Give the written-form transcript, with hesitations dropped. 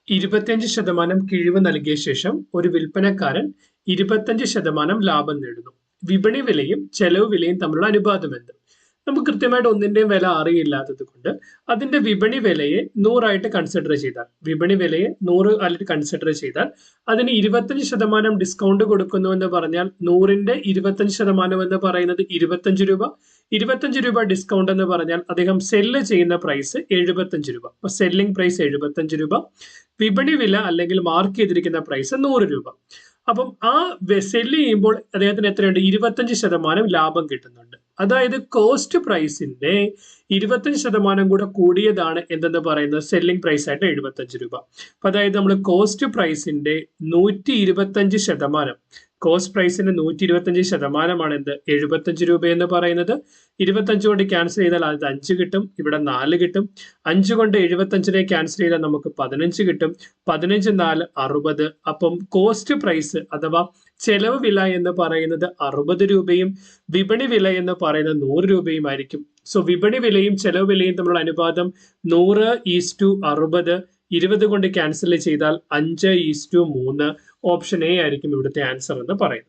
25% കിഴിവ് നൽകിയ ശേഷം ഒരു വിൽപ്പനക്കാരൻ 25% ലാഭം നേടുന്നു. വിപണി വിലയും ചെലവ് വിലയും തമ്മിലുള്ള അനുപാതം എന്ത്? നമുക്ക് കൃത്യമായിട്ട് ഒന്നിന്റെയും വില അറിയില്ലാത്തത് കൊണ്ട് അതിന്റെ വിപണി വിലയെ 100 കൺസിഡർ ചെയ്താൽ, വിപണി വിലയെ 100 ആയിട്ട് കൺസിഡർ ചെയ്താൽ അതിന് 25% ഡിസ്കൗണ്ട് കൊടുക്കുന്നു എന്ന് പറഞ്ഞാൽ 100ന്റെ 25% എന്ന് പറയുന്നത് 25 രൂപ. 25 രൂപ ഡിസ്കൗണ്ട് എന്ന് പറഞ്ഞാൽ അദ്ദേഹം സെല്ല് ചെയ്യുന്ന പ്രൈസ് 75 രൂപ. അപ്പൊ സെല്ലിംഗ് പ്രൈസ് 75 രൂപ, വിപണി വില അല്ലെങ്കിൽ മാർക്ക് ചെയ്തിരിക്കുന്ന പ്രൈസ് 100 രൂപ. അപ്പം ആ സെല്ല് ചെയ്യുമ്പോൾ അദ്ദേഹത്തിന് എത്രയുണ്ട്? 25% ലാഭം കിട്ടുന്നുണ്ട്. അതായത് കോസ്റ്റ് പ്രൈസിന്റെ 25% കൂടെ കൂടിയതാണ് എന്തെന്ന് പറയുന്നത് സെല്ലിംഗ് പ്രൈസ് ആയിട്ട് 75 രൂപ. അപ്പൊ അതായത് നമ്മൾ കോസ്റ്റ് പ്രൈസിന്റെ 125%, കോസ്റ്റ് പ്രൈസിന്റെ 125% എന്ത്? 75 രൂപ എന്ന് പറയുന്നത്. 25 കൊണ്ട് ക്യാൻസൽ ചെയ്താൽ അത് 5 കിട്ടും, ഇവിടെ 4 കിട്ടും. 5 കൊണ്ട് 75നെ ക്യാൻസൽ ചെയ്താൽ നമുക്ക് 15 കിട്ടും. 15 4 60. അപ്പം കോസ്റ്റ് പ്രൈസ് അഥവാ ചെലവ് വില എന്ന് പറയുന്നത് 60 രൂപയും വിപണി വില എന്ന് പറയുന്നത് 100 രൂപയും ആയിരിക്കും. സോ വിപണി വിലയും ചെലവ് വിലയും തമ്മിലുള്ള അനുപാതം 100:60. 20 കൊണ്ട് ക്യാൻസൽ ചെയ്താൽ 5:3. ഓപ്ഷൻ എ ആയിരിക്കും ഇവിടുത്തെ ആൻസർ എന്ന് പറയുന്നത്.